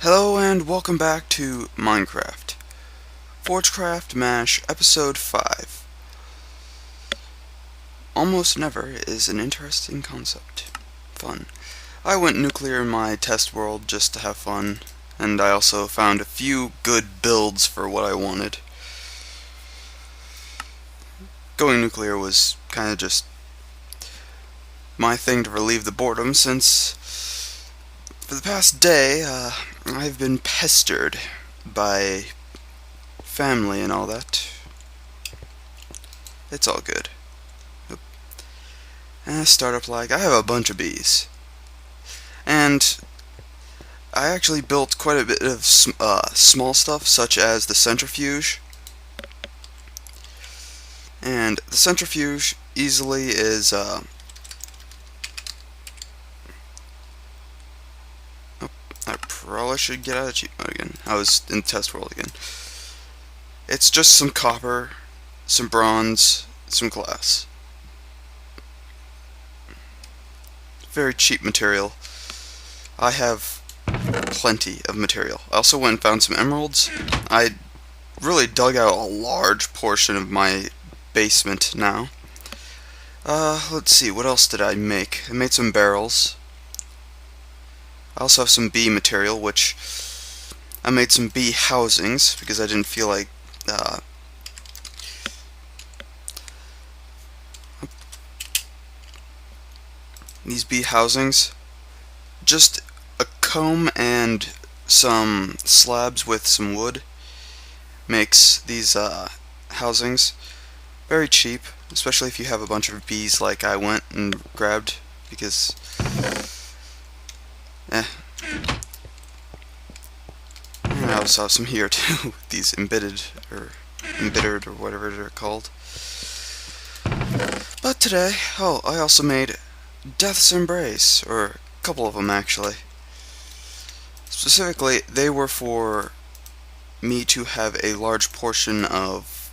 Hello and welcome back to Minecraft. Forgecraft MASH Episode 5. Almost never is an interesting concept. Fun. I went nuclear in my test world just to have fun, and I also found a few good builds for what I wanted. Going nuclear was kind of just my thing to relieve the boredom since for the past day I've been pestered by family and all that. It's all good. Startup lag. I have a bunch of bees. And I actually built quite a bit of small stuff, such as the centrifuge. And the centrifuge easily is, oh, I probably should get out of cheat mode again. I was in test world again. It's just some copper, some bronze, some glass. Very cheap material. I have plenty of material. I also went and found some emeralds. I really dug out a large portion of my basement now. Let's see, what else did I make? I made some barrels. I also have some bee material, which I made some bee housings because I didn't feel like these bee housings, just a comb and some slabs with some wood makes these housings very cheap, especially if you have a bunch of bees like I went and grabbed, because and I also have some here too, these embittered or whatever they're called. But today, I also made Death's Embrace, or a couple of them actually. Specifically, they were for me to have a large portion of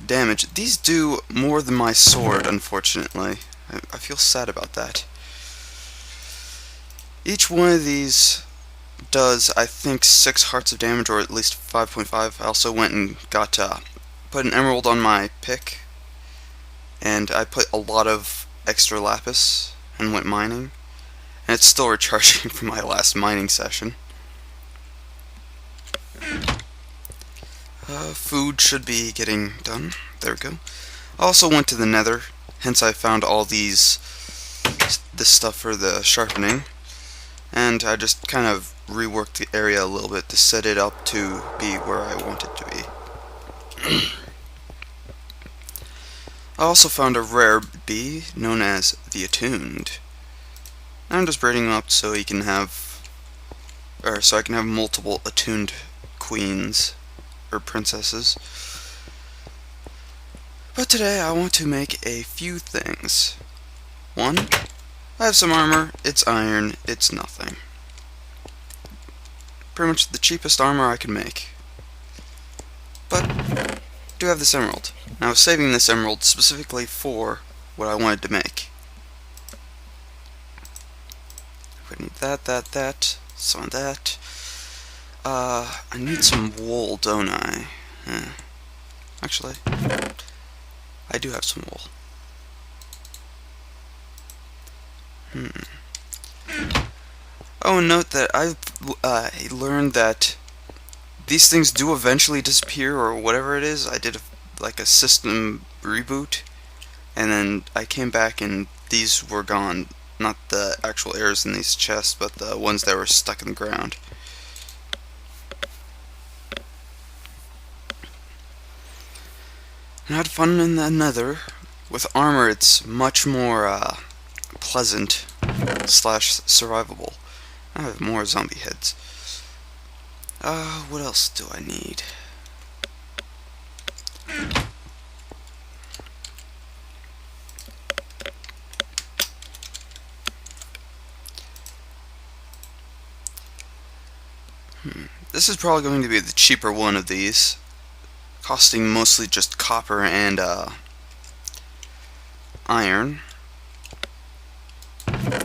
damage. These do more than my sword, unfortunately. I feel sad about that. Each one of these does, I think, 6 hearts of damage, or at least 5.5. I also went and put an emerald on my pick, and I put a lot of extra lapis and went mining, and it's still recharging from my last mining session. Food should be getting done. There we go. I also went to the nether, hence I found all this stuff for the sharpening, and I just kind of reworked the area a little bit to set it up to be where I want it to be. I also found a rare bee known as the Attuned. I'm just breeding him up so he can have, so I can have multiple attuned queens or princesses. But today I want to make a few things. One, I have some armor. It's iron. It's nothing. Pretty much the cheapest armor I can make. But I do have this emerald. Now I was saving this emerald specifically for what I wanted to make. I need that, some of that. I need some wool, don't I? Actually, I do have some wool. Oh, and note that I've learned that these things do eventually disappear, or whatever it is. I did like a system reboot, and then I came back and these were gone. Not the actual errors in these chests, but the ones that were stuck in the ground. And I had fun in the nether. With armor, it's much more pleasant / survivable. I have more zombie heads. What else do I need? This is probably going to be the cheaper one of these, costing mostly just copper and iron.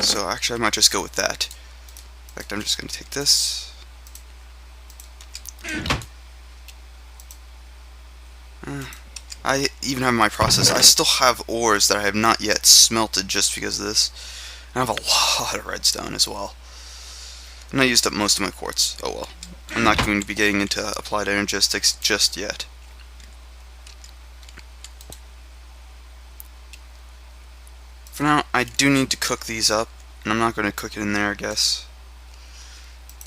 So actually I might just go with that. In fact, I'm just going to take this. I even have my process. I still have ores that I have not yet smelted just because of this. And I have a lot of redstone as well. And I used up most of my quartz. Oh well. I'm not going to be getting into applied energistics just yet. For now, I do need to cook these up. And I'm not going to cook it in there, I guess.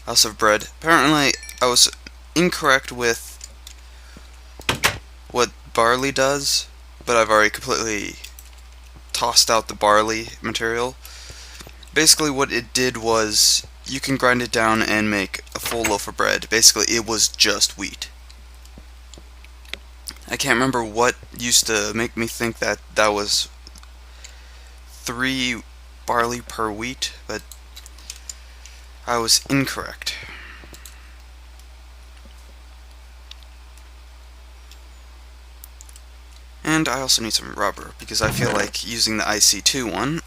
I also have bread. Apparently, I was incorrect with what barley does, but I've already completely tossed out the barley material. Basically what it did was you can grind it down and make a full loaf of bread. Basically it was just wheat. I can't remember what used to make me think that that was 3 barley per wheat, but I was incorrect. And I also need some rubber, because I feel like using the IC2 one.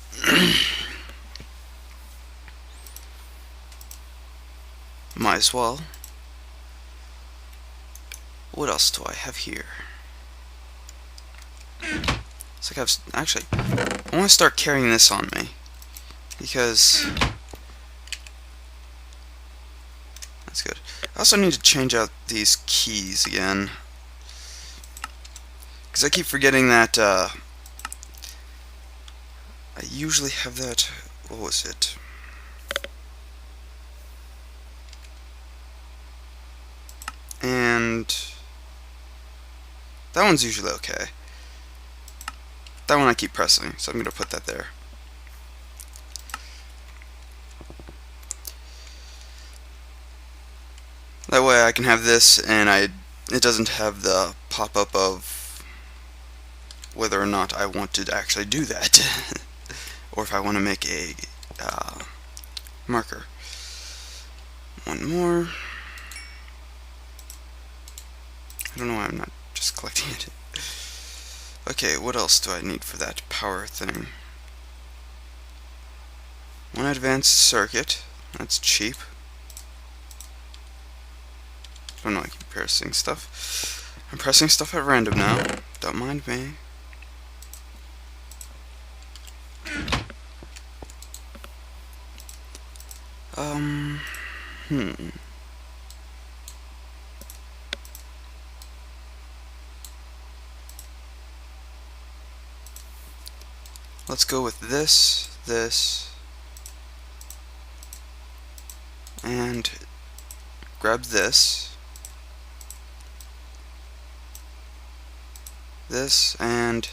Might as well. What else do I have here? It's like actually, I want to start carrying this on me, because that's good. I also need to change out these keys again, because I keep forgetting that I usually have that. What was it? And that one's usually okay. That one I keep pressing, so I'm going to put that there. That way I can have this, and it doesn't have the pop-up of whether or not I want to actually do that, or if I want to make a marker. One more. I don't know why I'm not just collecting it. Okay, what else do I need for that power thing? One advanced circuit. That's cheap. Don't know, I keep pressing stuff. I'm pressing stuff at random now. Don't mind me. Let's go with this, and grab this, and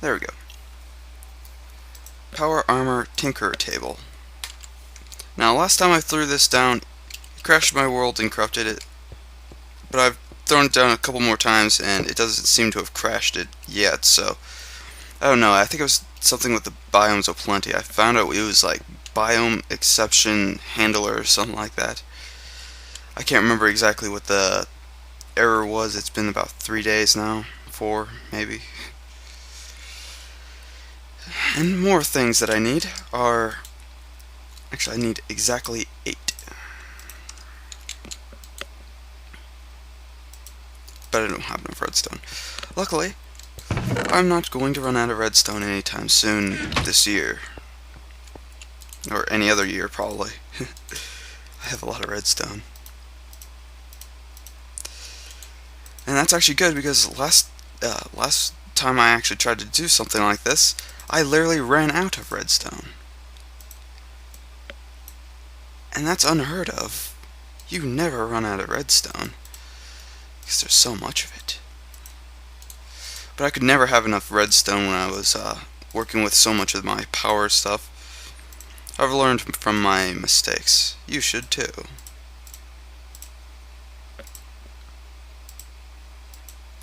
there we go. Power armor tinker table. Now, last time I threw this down, it crashed my world and corrupted it, but I've thrown it down a couple more times and it doesn't seem to have crashed it yet, so I don't know. I think it was something with the biomes of plenty. I found out it was like biome exception handler or something like that. I can't remember exactly what the error was. It's been about 3 days now, 4 maybe. And more things that I need are, actually I need exactly 8. But I don't have enough redstone. Luckily, I'm not going to run out of redstone anytime soon this year. Or any other year, probably. I have a lot of redstone. And that's actually good, because last time I actually tried to do something like this, I literally ran out of redstone. And that's unheard of. You never run out of redstone, because there's so much of it. But I could never have enough redstone when I was working with so much of my power stuff. I've learned from my mistakes. You should too.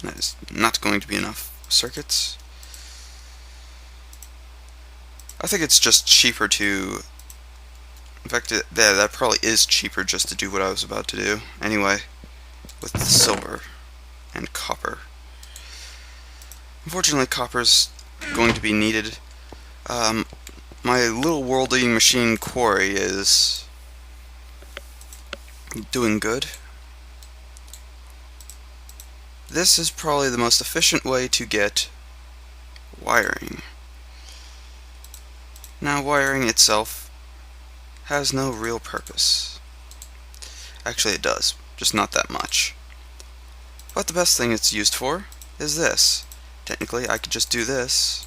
That is not going to be enough circuits. I think it's just cheaper to... In fact, that probably is cheaper just to do what I was about to do. Anyway, with the silver and copper. Unfortunately, copper's going to be needed. my little world-eating machine quarry is doing good. This is probably the most efficient way to get wiring. Now, wiring itself has no real purpose. Actually, it does, just not that much. But the best thing it's used for is this. Technically, I could just do this.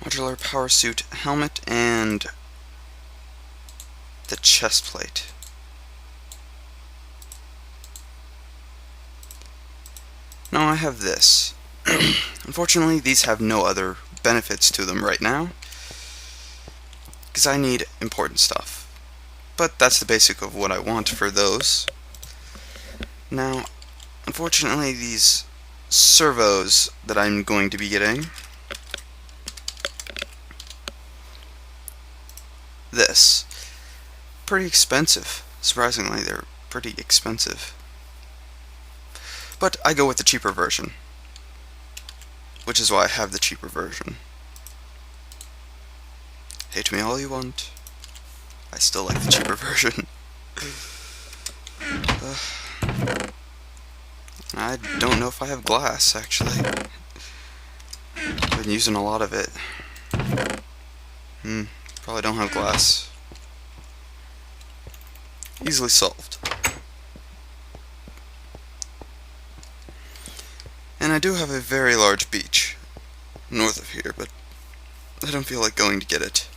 Modular power suit helmet and the chest plate. Now I have this. Unfortunately, these have no other benefits to them right now, because I need important stuff. But that's the basic of what I want for those. Now, unfortunately, these servos that I'm going to be getting, this, pretty expensive. Surprisingly, they're pretty expensive. But I go with the cheaper version, which is why I have the cheaper version. Hate me all you want. I still like the cheaper version. I don't know if I have glass, actually. I've been using a lot of it. Probably don't have glass. Easily solved. And I do have a very large beach north of here, but I don't feel like going to get it.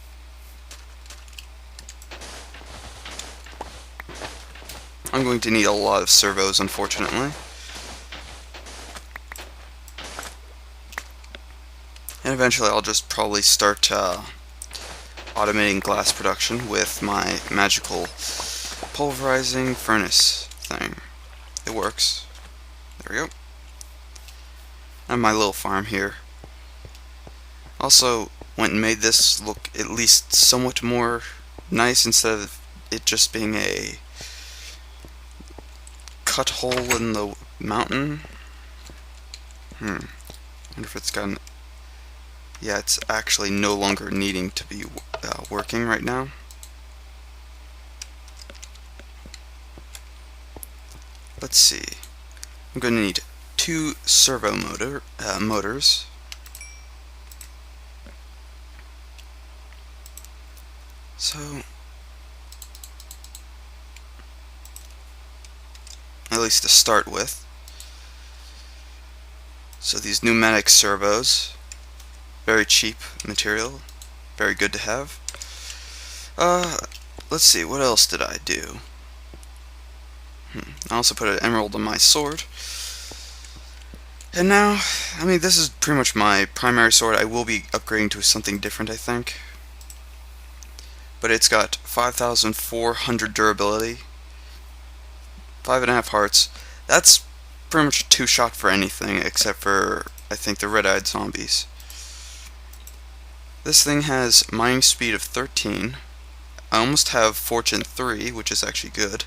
I'm going to need a lot of servos, unfortunately. And eventually I'll just probably start automating glass production with my magical pulverizing furnace thing. It works. There we go. And my little farm here. Also went and made this look at least somewhat more nice instead of it just being a cut hole in the mountain. Wonder if it's gotten... Yeah, it's actually no longer needing to be working right now. Let's see. I'm going to need 2 servo motors. So, at least to start with. So these pneumatic servos, very cheap material, very good to have. Let's see, what else did I do? I also put an emerald on my sword. And now, I mean, this is pretty much my primary sword. I will be upgrading to something different, I think. But it's got 5,400 durability, 5.5 hearts. That's pretty much 2-shot for anything, except for, I think, the red-eyed zombies. This thing has mining speed of 13. I almost have Fortune 3, which is actually good.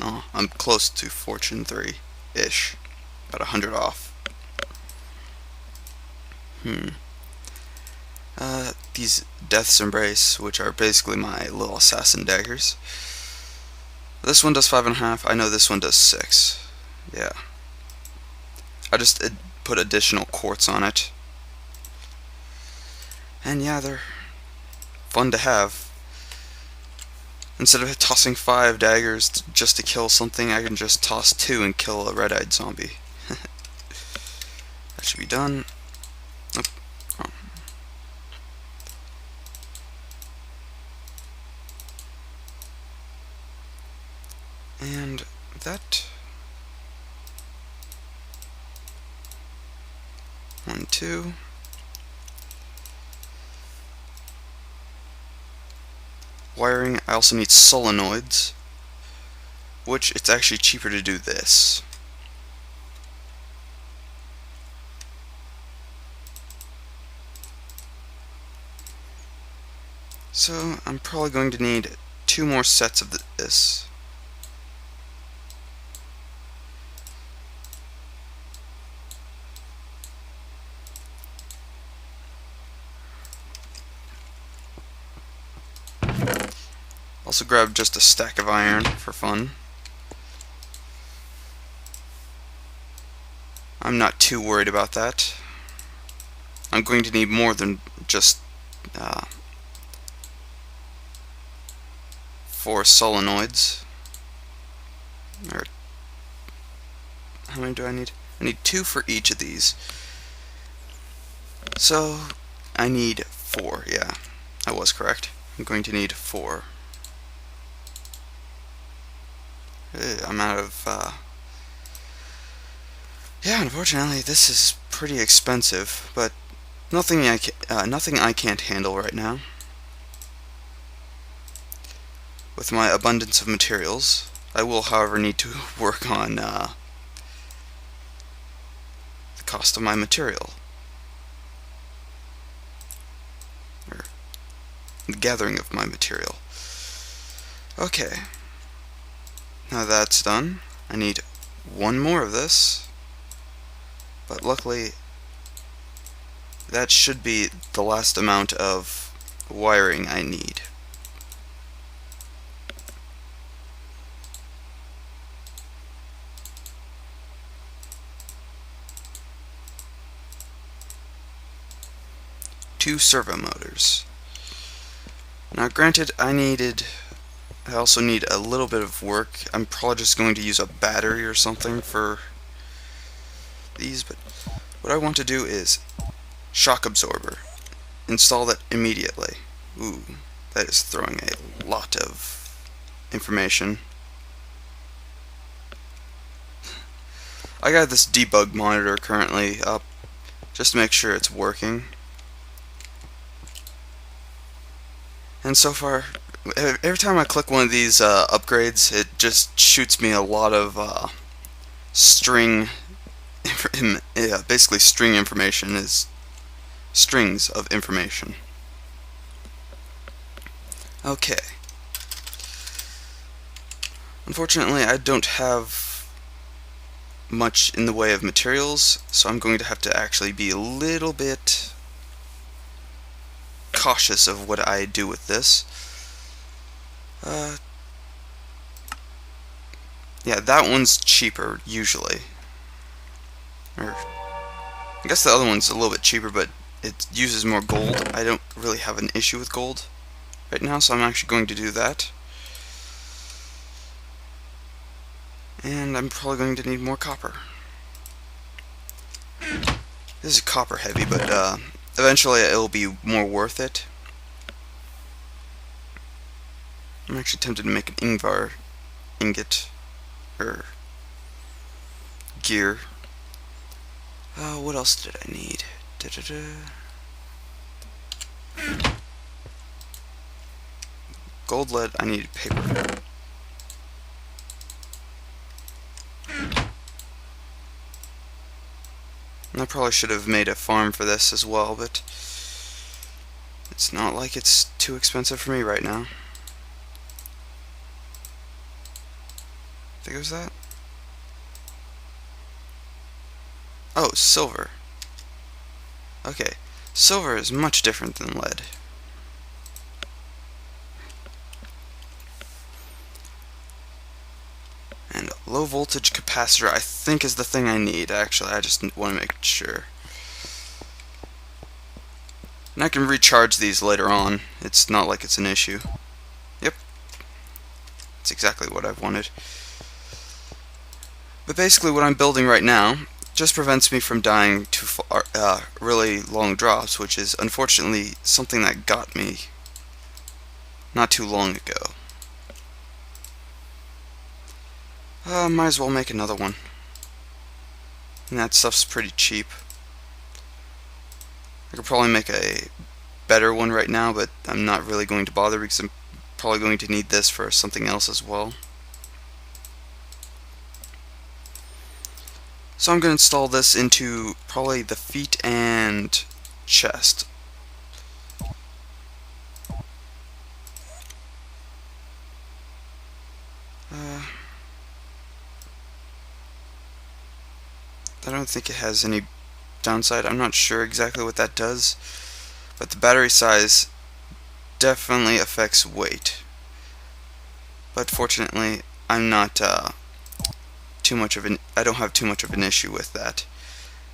Oh, I'm close to Fortune 3-ish. About 100 off. These Death's Embrace, which are basically my little assassin daggers. This one does 5.5. I know this one does 6. Yeah. I just put additional quartz on it. And yeah, they're fun to have. Instead of tossing 5 daggers just to kill something, I can just toss 2 and kill a red-eyed zombie. That should be done. Oh. And that. 1, 2. Wiring, I also need solenoids, which it's actually cheaper to do this. So I'm probably going to need 2 more sets of this. Also grab just a stack of iron for fun. I'm not too worried about that. I'm going to need more than just 4 solenoids. Or how many do I need? I need 2 for each of these. So I need 4, yeah. I was correct. I'm going to need 4. I'm out of yeah, unfortunately this is pretty expensive, but nothing I can't handle right now. With my abundance of materials, I will, however, need to work on the cost of my material, or the gathering of my material. Okay, now that's done. I need 1 more of this, but luckily that should be the last amount of wiring I need. Two servo motors. Now granted, I also need a little bit of work. I'm probably just going to use a battery or something for these, but what I want to do is shock absorber. Install that immediately. Ooh, that is throwing a lot of information. I got this debug monitor currently up just to make sure it's working. And so far, every time I click one of these upgrades, it just shoots me a lot of basically string information is strings of information. Okay. Unfortunately, I don't have much in the way of materials, so I'm going to have to actually be a little bit cautious of what I do with this. Yeah, that one's cheaper, usually. Or, I guess the other one's a little bit cheaper, but it uses more gold. I don't really have an issue with gold right now, so I'm actually going to do that. And I'm probably going to need more copper. This is copper heavy, but eventually it'll be more worth it. I'm actually tempted to make an Ingvar ingot, or gear. What else did I need? Gold, lead, I need paper. And I probably should have made a farm for this as well, but it's not like it's too expensive for me right now. I think it was that. Oh, silver. Okay, silver is much different than lead. And low voltage capacitor, I think, is the thing I need. Actually, I just want to make sure. And I can recharge these later on. It's not like it's an issue. Yep. It's exactly what I've wanted. But basically what I'm building right now just prevents me from dying to really long drops, which is unfortunately something that got me not too long ago. Might as well make another one. And that stuff's pretty cheap. I could probably make a better one right now, but I'm not really going to bother because I'm probably going to need this for something else as well. So I'm going to install this into probably the feet and chest. I don't think it has any downside. I'm not sure exactly what that does, but the battery size definitely affects weight. But fortunately, I'm not too much of an. I don't have too much of an issue with that.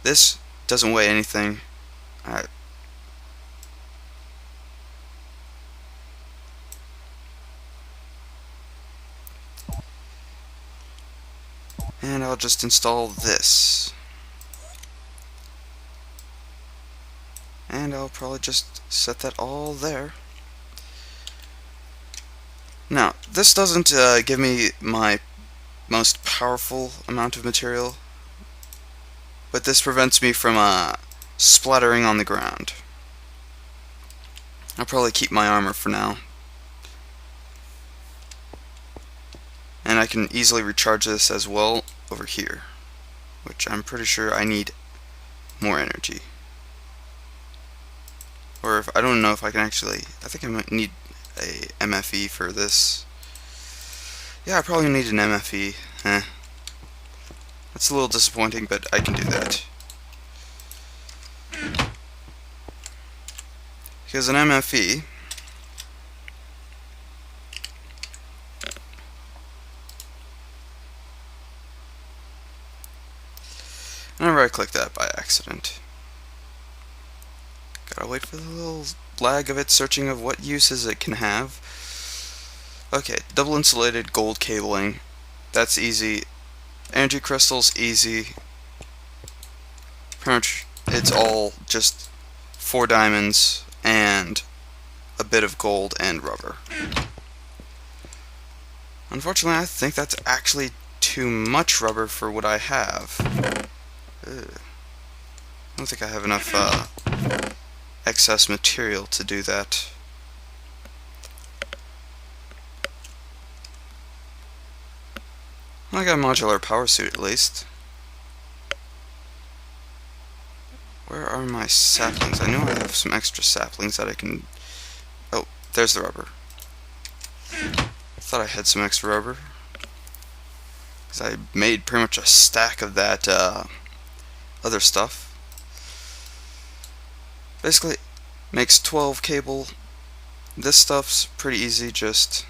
This doesn't weigh anything. And I'll just install this. And I'll probably just set that all there. Now, this doesn't give me my most powerful amount of material, but this prevents me from splattering on the ground. I'll probably keep my armor for now. And I can easily recharge this as well over here, which I'm pretty sure I need more energy. Or if I don't know if I can actually, I think I might need a MFE for this. Yeah, I probably need an MFE. That's a little disappointing, but I can do that. Because an MFE and I right-clicked that by accident. Gotta wait for the little lag of it searching of what uses it can have. Okay, double insulated gold cabling. That's easy. Energy crystals, easy. Pretty much it's all just 4 diamonds and a bit of gold and rubber. Unfortunately, I think that's actually too much rubber for what I have. I don't think I have enough excess material to do that. I got a modular power suit at least. Where are my saplings? I know I have some extra saplings that I can... Oh, there's the rubber. I thought I had some extra rubber, because I made pretty much a stack of that other stuff. Basically, makes 12 cable. This stuff's pretty easy, just...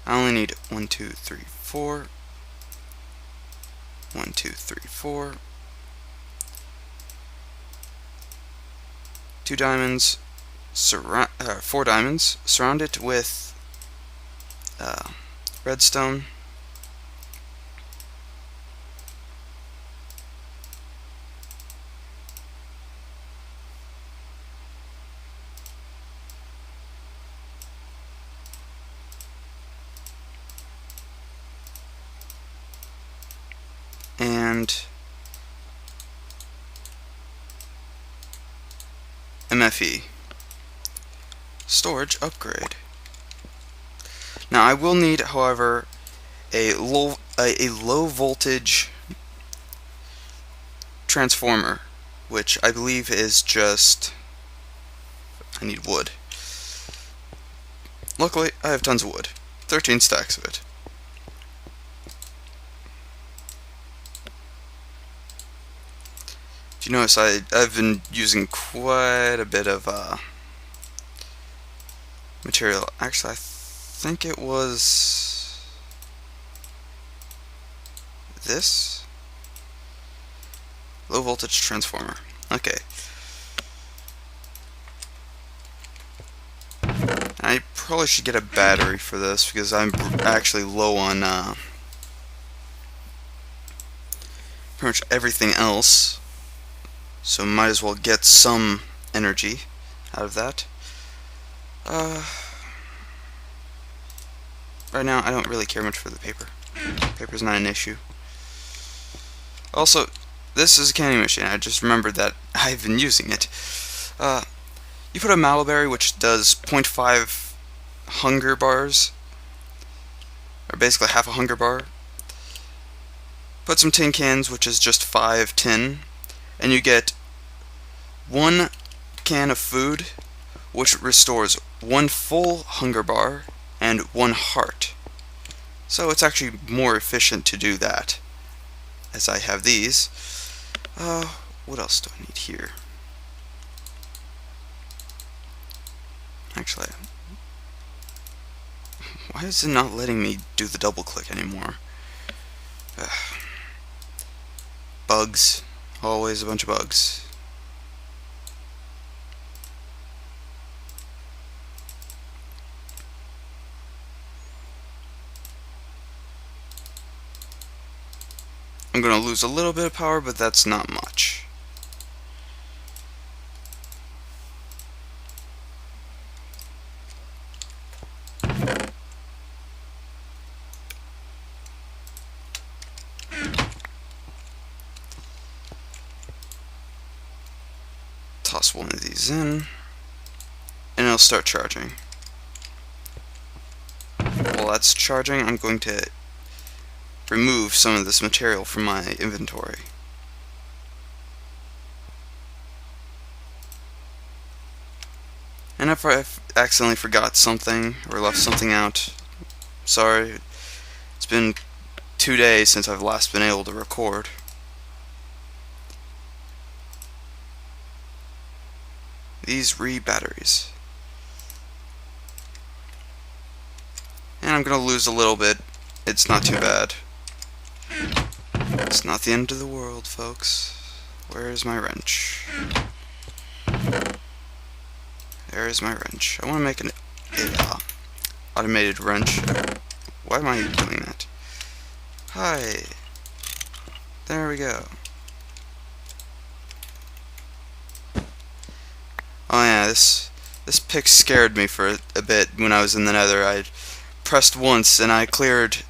I only need 1, 2, 3, 4. 1, 2, 3, 4. 2 diamonds, 4 diamonds, surround it with redstone, and MFE. Storage upgrade. Now I will need, however, a low voltage transformer, which I believe is just... I need wood. Luckily, I have tons of wood. 13 stacks of it. If you notice, I've been using quite a bit of material. Actually, I think it was this low voltage transformer. Okay. I probably should get a battery for this because I'm actually low on pretty much everything else. So might as well get some energy out of that. Right now, I don't really care much for the paper. Paper's not an issue. Also, this is a candy machine. I just remembered that I've been using it. You put a mallow which does 0.5 hunger bars, or basically half a hunger bar. Put some tin cans, which is just 5 tin, and you get 1 can of food, which restores 1 full hunger bar and 1 heart. So it's actually more efficient to do that, as I have these. What else do I need here? Actually, why is it not letting me do the double click anymore? Ugh. Bugs. Always a bunch of bugs. I'm going to lose a little bit of power, but that's not much. Toss one of these in, and it'll start charging. While that's charging, I'm going to remove some of this material from my inventory. And if I accidentally forgot something or left something out, sorry. It's been 2 days since I've last been able to record. These batteries. And I'm gonna lose a little bit. It's not too bad. It's not the end of the world, folks. Where is my wrench? There is my wrench. I want to make an automated wrench. Why am I doing that? Hi. There we go. Oh yeah, this pick scared me for a bit when I was in the nether. I pressed once and I cleared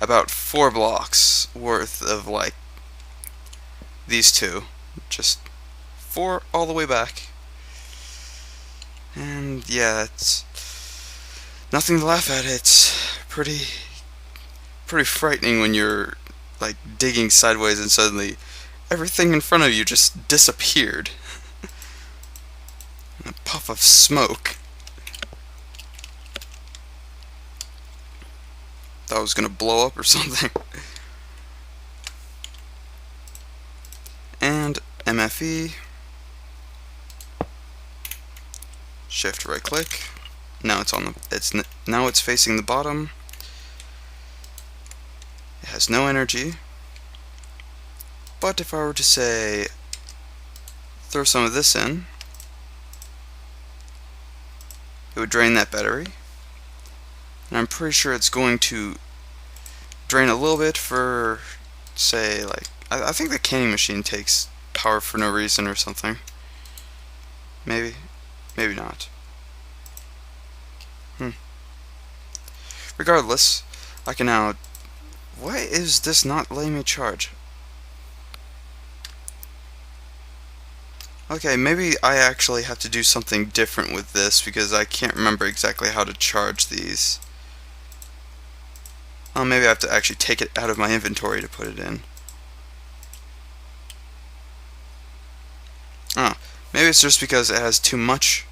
about 4 blocks worth of, like, these two. Just 4 all the way back. And yeah, it's nothing to laugh at. It's pretty frightening when you're, like, digging sideways and suddenly everything in front of you just disappeared. A puff of smoke. Thought it was gonna blow up or something. And MFE. Shift right click. Now it's on the now it's facing the bottom. It has no energy. But if I were to say throw some of this in, it would drain that battery. And I'm pretty sure it's going to drain a little bit for, say, like, I think the canning machine takes power for no reason or something. Maybe. Maybe not. Regardless, I can now... Why is this not letting me charge? Okay, maybe I actually have to do something different with this because I can't remember exactly how to charge these. Oh, maybe I have to actually take it out of my inventory to put it in. Oh, maybe it's just because it has too much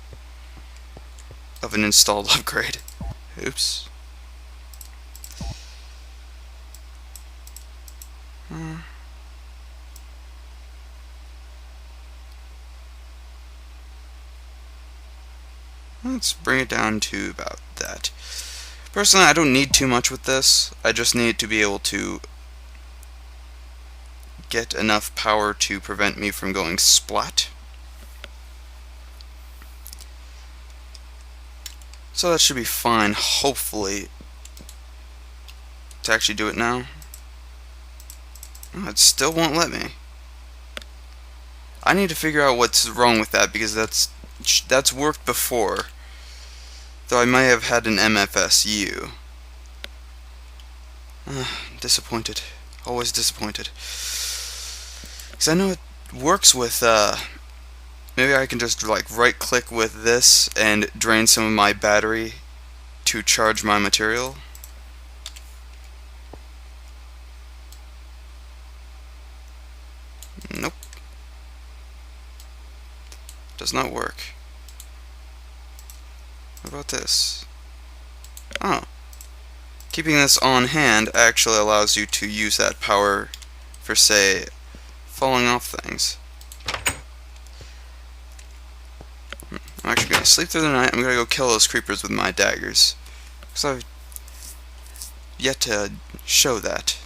of an installed upgrade. Oops. Let's bring it down to about that. Personally, I don't need too much with this. I just need to be able to get enough power to prevent me from going splat. So that should be fine, hopefully. To actually do it now. Oh, it still won't let me. I need to figure out what's wrong with that because that's worked before. Though I may have had an MFSU. Disappointed. Always disappointed. Because I know it works with, maybe I can just, like, right-click with this and drain some of my battery to charge my material. Nope. Does not work. What about this? Oh. Keeping this on hand actually allows you to use that power for, say, falling off things. I'm actually going to sleep through the night. I'm going to go kill those creepers with my daggers, because I've yet to show that.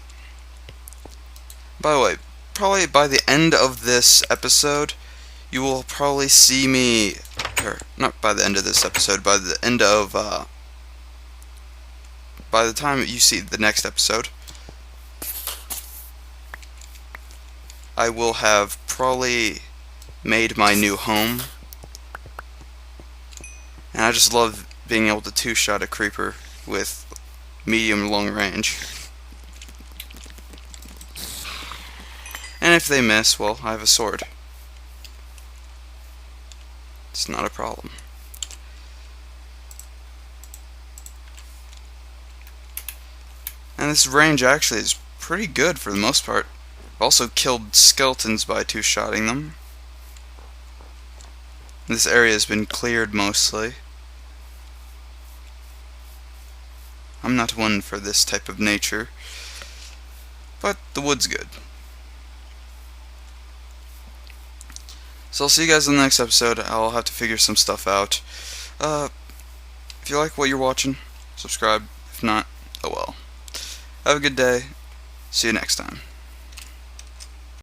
By the way, probably by the end of this episode, you will probably see me, or not by the end of this episode, by the end of, by the time you see the next episode, I will have probably made my new home. And I just love being able to two-shot a creeper with medium long range. And if they miss, well, I have a sword. It's not a problem. And this range actually is pretty good for the most part. I've also killed skeletons by two-shotting them. This area has been cleared mostly. I'm not one for this type of nature, but the wood's good. So I'll see you guys in the next episode. I'll have to figure some stuff out. If you like what you're watching, subscribe. If not, oh well. Have a good day. See you next time.